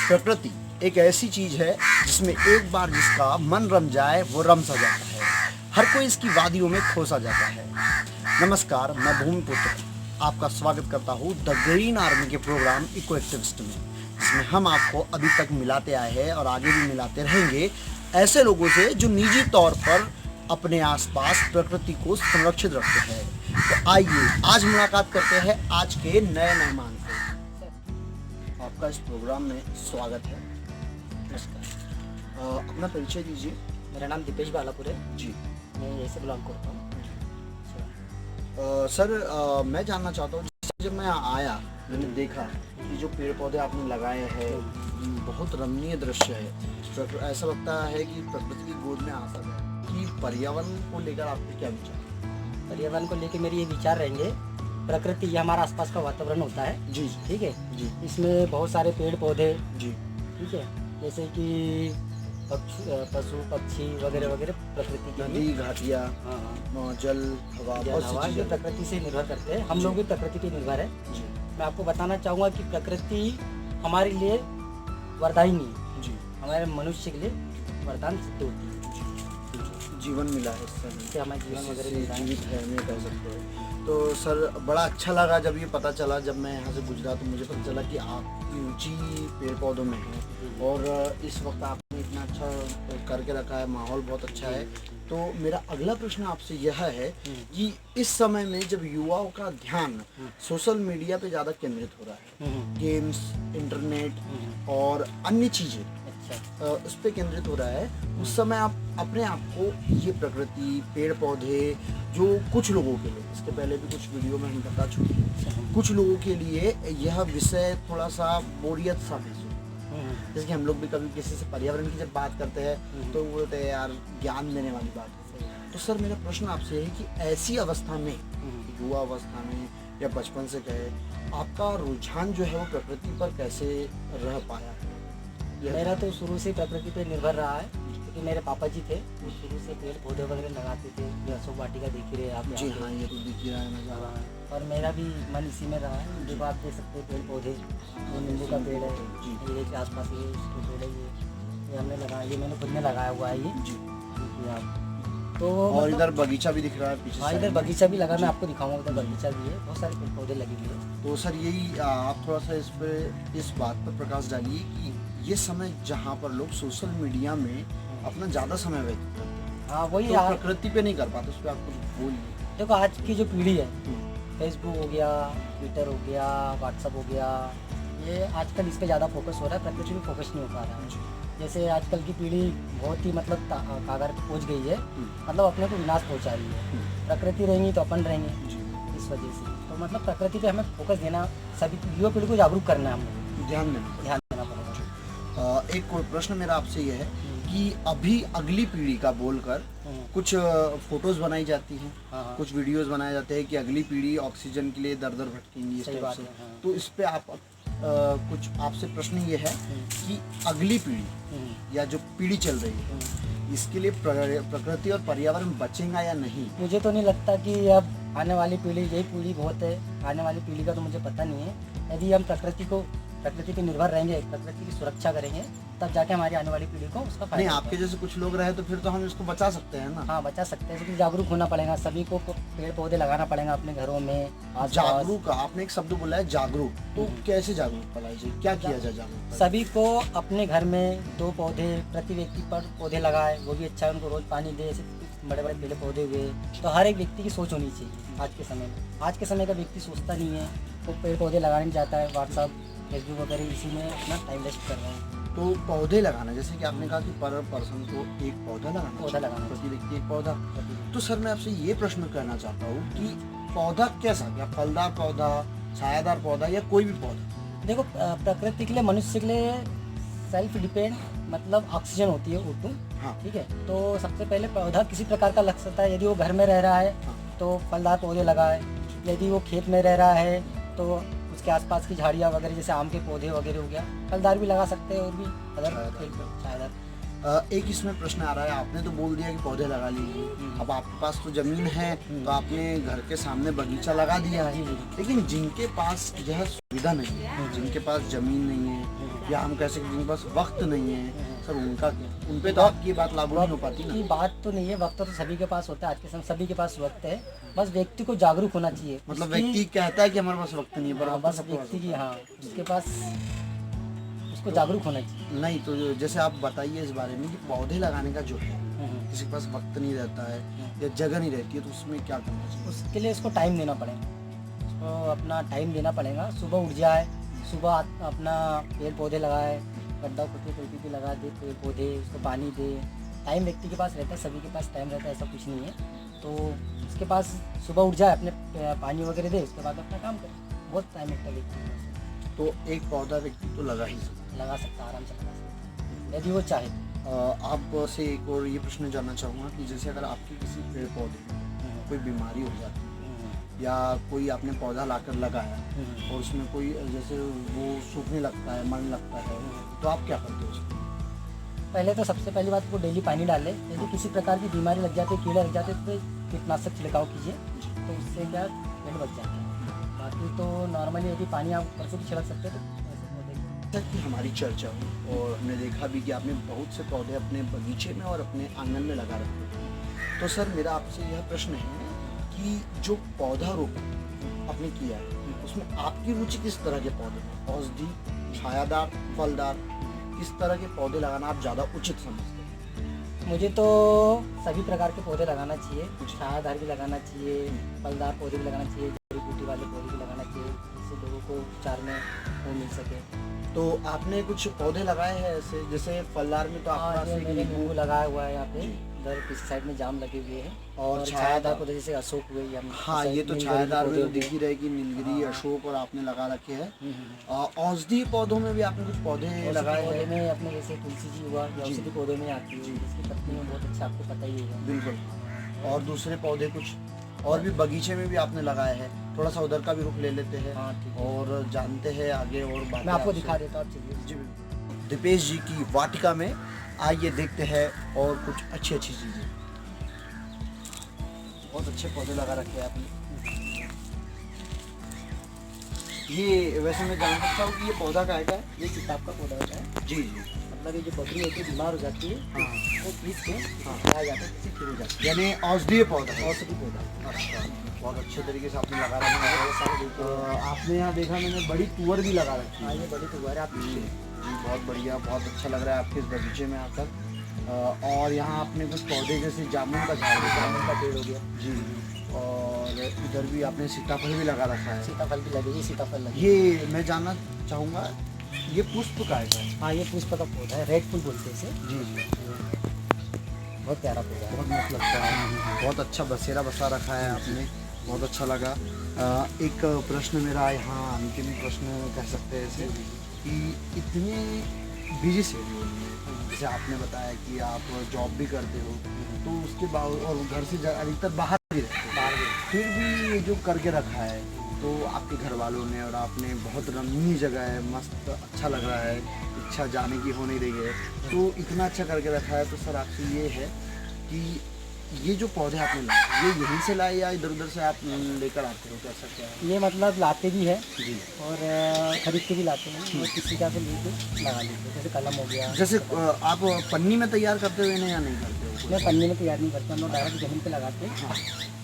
प्रकृति एक ऐसी चीज है जिसमें एक बार जिसका मन रम जाए वो रम सा जाता है। हर कोई इसकी वादियों में खोसा जाता है। नमस्कार, मैं भूमिपुत्र आपका स्वागत करता हूँ द ग्रीन आर्मी के प्रोग्राम इको एक्टिविस्ट में, जिसमें हम आपको अभी तक मिलाते आए हैं और आगे भी मिलाते रहेंगे ऐसे लोगों से जो निजी तौर पर अपने आसपास प्रकृति को संरक्षित रखते हैं। तो आइए आज मुलाकात करते हैं आज के नए मेहमान से। आपका इस प्रोग्राम में स्वागत है। नमस्कार, अपना परिचय दीजिए। मेरा नाम दीपेश बालापुर है जी। मैं यहीं से बिलोंग करता हूँ। सर, मैं जानना चाहता हूँ, जब मैं आया मैंने देखा कि जो पेड़ पौधे आपने लगाए हैं बहुत रमणीय दृश्य है। ऐसा लगता है कि प्रकृति की गोद में आ सकता है। कि पर्यावरण को लेकर आपके क्या विचार? पर्यावरण को लेकर मेरे ये विचार रहेंगे, प्रकृति ये हमारा आसपास का वातावरण होता है जी ठीक है जी। इसमें बहुत सारे पेड़ पौधे जी ठीक है, जैसे कि पशु पक्षी वगैरह वगैरह प्रकृति की नदी घाटियाँ, जल हवा, बहुत सी हवा चीजें जो प्रकृति से निर्भर करते हैं। हम लोग भी प्रकृति पे निर्भर है। जी मैं आपको बताना चाहूँगा कि प्रकृति हमारे लिए वरदायिनी है, जी। हमारे मनुष्य के लिए वरदान सिद्ध होती है। जीवन मिला है इससे इससे हमारा जीवन वगैरह इससे मिला है। जीवित है, नहीं कह सकते। तो सर, बड़ा अच्छा लगा जब ये पता चला, जब मैं यहाँ से गुजरा तो मुझे पता चला कि आप ऊंची पेड़ पौधों में हैं और इस वक्त आपने इतना अच्छा करके रखा है, माहौल बहुत अच्छा है। तो मेरा अगला प्रश्न आपसे यह है कि इस समय में जब युवाओं का ध्यान सोशल मीडिया पे ज़्यादा केंद्रित हो रहा है, गेम्स, इंटरनेट और अन्य चीज़ें उस पर केंद्रित हो रहा है, उस समय आप अपने आप को ये प्रकृति, पेड़ पौधे जो कुछ लोगों के लिए, इसके पहले भी कुछ वीडियो में हम बता चुके हैं, कुछ लोगों के लिए यह विषय थोड़ा सा बोरियत सा महसूस, जैसे कि हम लोग भी कभी किसी से पर्यावरण की जब बात करते हैं तो वो बोलते हैं यार ज्ञान देने वाली बात है। तो सर, मेरा प्रश्न आपसे है कि ऐसी अवस्था में, युवा अवस्था में या बचपन से कहे, आपका रुझान जो है वो प्रकृति पर कैसे रह पाया है? मेरा तो शुरू से प्रकृति पे निर्भर रहा है, क्योंकि मेरे पापा जी थे, वो शुरू से पेड़ पौधे वगैरह लगाते थे। ये अशोक वाटिका देख ही रहे आप जी हाँ, ये तो दिख रहा है नज़ारा। और मेरा भी मन इसी में रहा है। जब आप देख सकते हैं पेड़ पौधे, ये नींबू का पेड़ है, ये के आसपास ये इसके पेड़ है, ये हमने लगाया, ये मैंने खुद में लगाया हुआ है ये जी। तो और इधर बगीचा भी दिख रहा है पीछे। हाँ, इधर बगीचा भी लगा, मैं आपको दिखाऊंगा। उधर बगीचा भी है, बहुत सारे पेड़ पौधे लगे हुए हैं। तो सर, यही आप थोड़ा सा इस बात पर प्रकाश डालिए कि ये समय जहाँ पर लोग सोशल मीडिया में अपना ज़्यादा समय व्यतीत करते हैं, हाँ वही तो प्रकृति पे नहीं कर पाते, उस पर आप कुछ बोलिए। देखो, आज की जो पीढ़ी है, फेसबुक हो गया, ट्विटर हो गया, व्हाट्सअप हो गया, ये आजकल इस पे ज़्यादा फोकस हो रहा है, प्रकृति में फोकस नहीं हो पा रहा है। जैसे आजकल की पीढ़ी बहुत ही मतलब कागार पे पहुँच गई है, मतलब अपने को विनाश पहुँचा रही है। प्रकृति रहेंगी तो अपन रहेंगे, इस वजह से तो मतलब प्रकृति पे हमें फोकस देना, सभी युवा पीढ़ी को जागरूक करना है, हम लोग ध्यान देना पड़ेगा। एक और प्रश्न मेरा आपसे यह है कि अभी अगली पीढ़ी का बोलकर कुछ फोटोज बनाई जाती हैं, कुछ वीडियोस बनाए जाते हैं कि अगली पीढ़ी ऑक्सीजन के लिए दर दर भटकेंगी, इस टाइप से। तो इस पे आप कुछ, आपसे प्रश्न ये है कि अगली पीढ़ी या जो पीढ़ी चल रही है, इसके लिए प्रकृति और पर्यावरण बचेगा या नहीं? मुझे तो नहीं लगता कि अब आने वाली पीढ़ी, यही पीढ़ी बहुत है, आने वाली पीढ़ी का तो मुझे पता नहीं है। यदि हम प्रकृति पे निर्भर रहेंगे, प्रकृति की सुरक्षा करेंगे, तब जाके हमारी आने वाली पीढ़ी को उसका फायदा। नहीं, आपके जैसे कुछ लोग रहे तो फिर तो हम इसको बचा सकते हैं ना। हाँ, बचा सकते हैं, लेकिन जागरूक होना पड़ेगा, सभी को पेड़ पौधे लगाना पड़ेगा अपने घरों में। जागरूक, आपने एक शब्द बोला है जागरूक, तो कैसे जागरूक बनाई जाए, क्या किया जाए जागरूक? सभी को अपने घर में 2 पौधे प्रति व्यक्ति पर पौधे लगाए, वो भी अच्छा है, उनको रोज पानी दे। ऐसे बड़े बड़े पेड़ पौधे हुए तो हर एक व्यक्ति की सोच होनी चाहिए। आज के समय में, आज के समय का व्यक्ति सोचता नहीं है, वो पेड़ पौधे लगाने जाता है, व्हाट्सअप फेसबुक वगैरह इसी में अपना टाइम वेस्ट कर रहे हैं। तो पौधे लगाना, जैसे कि आपने कहा कि पर पर्सन को एक पौधा लगाना, प्रति व्यक्ति एक पौधा। तो सर, मैं आपसे ये प्रश्न करना चाहता हूँ कि पौधा कैसा, क्या फलदार पौधा, छायादार पौधा या कोई भी पौधा? देखो, प्रकृति के लिए, मनुष्य के लिए सेल्फ डिपेंड मतलब ऑक्सीजन होती है, O2। हाँ। ठीक है, तो सबसे पहले पौधा किसी प्रकार का लग सकता है। यदि वो घर में रह रहा है तो फलदार पौधे लगाए, यदि वो खेत में रह रहा है तो उसके आसपास की झाड़ियाँ वगैरह, जैसे आम के पौधे वगैरह हो गया, फलदार भी लगा सकते हैं, और भी छायादार। एक इसमें प्रश्न आ रहा है, आपने तो बोल दिया कि पौधे लगा लीजिए, अब आपके पास तो जमीन है तो आपने घर के सामने बगीचा लगा दिया है, लेकिन जिनके पास यह सुविधा नहीं है, जिनके पास जमीन नहीं है, या हम कह सकते हैं जिनके पास वक्त नहीं है सर, उनका क्या? उन पे तो आपकी बात लागू नहीं हो पाती की ना। बात तो नहीं है, वक्त तो सभी के पास होता है, आज के समय सभी के पास वक्त है, बस व्यक्ति को जागरूक होना चाहिए। मतलब उसकी- व्यक्ति कहता है कि हमारे पास वक्त नहीं है, पर हाँ, वक्त बस सबके पास व्यक्ति की, होता हाँ, उसके पास उसको जागरूक होना चाहिए। है। नहीं तो जैसे आप बताइए इस बारे में कि पौधे लगाने का जो है, हम्म। किसी के पास वक्त नहीं रहता है या जगह नहीं रहती है, तो उसमें क्या करना चाहिए? उसके लिए उसको टाइम देना पड़ेगा, उसको अपना टाइम देना पड़ेगा। सुबह उठ जाए, सुबह अपना पेड़ पौधे लगाए, गड्ढा खुद कोई भी लगा दे पेड़ पौधे, उसको पानी दे। टाइम व्यक्ति के पास रहता है, सभी के पास टाइम रहता है, ऐसा कुछ नहीं है। तो उसके पास सुबह उठ जाए, अपने पानी वगैरह दे, उसके बाद अपना काम करे, बहुत टाइम लगता है व्यक्ति के पास। तो एक पौधा व्यक्ति तो लगा ही सकता लगा सकता है, आराम से लगा सकता है, यदि वो चाहे। है। आपसे एक और ये प्रश्न जानना चाहूँगा कि जैसे अगर आपके किसी पेड़ पौधे में कोई बीमारी हो जाती है या कोई आपने पौधा लाकर लगाया और उसमें कोई जैसे वो सूखने लगता है, मरने लगता है, तो आप क्या करते हो उसमें? पहले तो सबसे पहली बात, वो डेली पानी डालें। यदि किसी प्रकार की बीमारी लग जाती है, कीड़े लग जाते हैं, तो कीटनाशक छिड़काव कीजिए, तो उससे क्या पेड़ बच जाता है। बाकी तो नॉर्मली यदि पानी आप ऊपर से भी छिड़क सकते हैं तो ऐसे पौधे। जैसा कि हमारी चर्चा हुई और हमने देखा भी कि आपने बहुत से पौधे अपने बगीचे में और अपने आंगन में लगा रखे हैं, तो सर मेरा आपसे यह प्रश्न है कि जो पौधारोपण आपने किया है उसमें आपकी रुचि किस तरह के पौधे में? औषधि, छायादार, फलदार, किस तरह के पौधे लगाना आप ज़्यादा उचित समझते हैं? मुझे तो सभी प्रकार के पौधे लगाना चाहिए, छायादार भी लगाना चाहिए, फलदार पौधे भी लगाना चाहिए, जड़ी बूटी वाले पौधे भी लगाना चाहिए, जिससे लोगों को उपचार में वो मिल सके। तो आपने कुछ पौधे लगाए हैं ऐसे, जैसे फलदार में तो आपके हाँ, पास ये एक मैंने नींबू नींबू लगाया हुआ है यहाँ पे, इधर पीछे साइड में जाम लगे हुए हैं, और और छायादार छायादार पौधे जैसे अशोक हुए या हाँ, ये तो नीलगिरी छायादार में पौधे तो हो गए। दिख ही रहे कि नीलगिरी, हाँ। अशोक और आपने लगा रखे हैं। हम्म। औषधि पौधों में भी आपने कुछ पौधे औषधि लगाए पौधे हैं? में अपने जैसे तुलसी जी हुआ, या जी। औषधि पौधे में आती है, जिसकी पत्नी में बहुत अच्छा, आपको पता ही होगा। बिल्कुल। और दूसरे पौधे कुछ और भी बगीचे में भी आपने लगाए हैं, थोड़ा सा उधर का भी रुख ले लेते हैं हाँ, ठीक है। और जानते हैं आगे और बातें मैं आपको आपसे। दिखा देता हूँ, आप चलिए। जी बिल्कुल। दीपेश जी की वाटिका में आइए देखते हैं और कुछ अच्छी अच्छी चीज़ें। बहुत अच्छे पौधे लगा रखे हैं आपने। ये वैसे मैं जान सकता हूँ कि ये पौधा का है? ये किताब का पौधा होता है, जी जी। मतलब ये जो बकरी होती है बीमार हो जाती है, हाँ, वो पीस के हाँ। खाया जाता है, जिससे ठीक हो जाती यानी औषधीय पौधा है। है। औषधि पौधा। अच्छा, बहुत अच्छे तरीके से आपने लगा रखा है। बहुत सारे देखते हैं। आपने यहाँ देखा मैंने बड़ी तुअर भी लगा रखी हाँ, है। ये बड़ी तुअर है, आप जी जी, बहुत बढ़िया, बहुत अच्छा लग रहा है आपके इस बगीचे में आकर। और यहाँ आपने कुछ पौधे जैसे जामुन का झाड़ भी जामुन का पेड़ हो गया, जी, और इधर भी आपने सीताफल भी लगा रखा है। सीताफल भी लगे, ये सीताफल लगे। ये मैं जानना चाहूँगा, ये पुष्प का है? हाँ, ये पुष्प का पौधा है, रेड फूल बोलते हैं इसे। जी जी, बहुत प्यारा पौधा है। बहुत मस्त लगता है, बहुत अच्छा बसेरा बसा रखा है आपने, बहुत अच्छा लगा। एक प्रश्न मेरा यहाँ अंतिम प्रश्न कह सकते हैं इसे कि इतने बिजी शेड्यूल में जैसे आपने बताया कि आप जॉब भी करते हो, तो उसके बाद और घर से अधिकतर बाहर भी रहते हो, बाहर भी। फिर भी ये जो करके रखा है, तो आपके घर वालों ने और आपने बहुत रमणीय जगह है, मस्त अच्छा लग रहा है, इच्छा जाने की हो नहीं रही है, तो इतना अच्छा करके रखा है। तो सर आपसे ये है कि ये जो पौधे आपने लाए, ये यहीं से लाए या इधर उधर से आप लेकर आते हो, कैसा क्या है? ये मतलब लाते भी है जी, और खरीद के भी लाते हैं, और किसी का से लेके लगा लेते हैं, जैसे कलम हो गया। जैसे आप पन्नी में तैयार करते हो इन्हें या नहीं करते हो? मैं पन्नी में तैयार नहीं करते, हम लोग डायरेक्ट जमीन पे लगाते हैं। हाँ,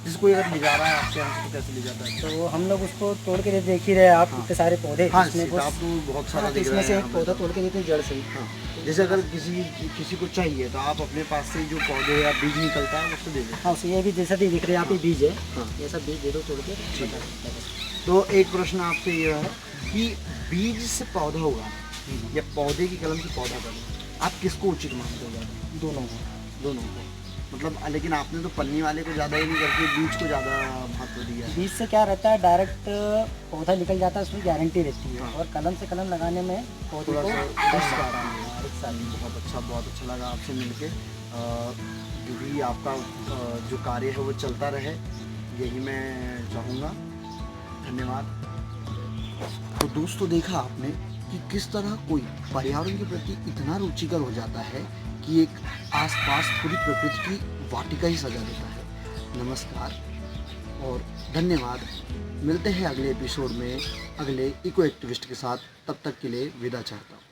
जैसे कोई अगर ले जा रहा है आपके यहाँ से तो कैसे ले जाता है? तो हम लोग उसको तोड़ के देख ही रहे हैं आप, हाँ। इतने सारे पौधे, हाँ, इसमें सीताफल तो बहुत सारा हाँ, तो दिख इसमें रहा से है एक यहाँ पौधा पे। तोड़ के देते हैं जड़ से ही। हाँ, जैसे अगर किसी को चाहिए तो आप अपने पास से जो पौधे या बीज निकलता है उसको दे दें। हाँ, उसे ये भी जैसा भी दिख रहा है, यहाँ पे बीज है, हाँ। ये सब बीज दे दो तोड़ के। ठीक है। तो एक प्रश्न आपसे यह है कि बीज से पौधा होगा या पौधे की कलम से पौधा बने, आप किसको उचित मानते हो ज़्यादा? दोनों को। दोनों को, मतलब लेकिन आपने तो पन्नी वाले को ज़्यादा ही नहीं करके बीज को ज़्यादा महत्व दिया है। बीज से क्या रहता है, डायरेक्ट पौधा निकल जाता है, उसमें गारंटी रहती है, हाँ। और कलम से कलम लगाने में पौधे थोड़ा को सा दस रिस्क आता आता है। है। हाँ, एक साल में। बहुत अच्छा लगा आपसे मिलके। जो भी आपका जो कार्य है वो चलता रहे, यही मैं चाहूँगा। धन्यवाद। तो दोस्तों, देखा आपने कि किस तरह कोई पर्यावरण के प्रति इतना रुचिकर हो जाता है कि एक आसपास पूरी प्रकृति की वाटिका ही सजा देता है। नमस्कार और धन्यवाद। मिलते हैं अगले एपिसोड में अगले इको एक्टिविस्ट के साथ, तब तक के लिए विदा चाहता हूँ।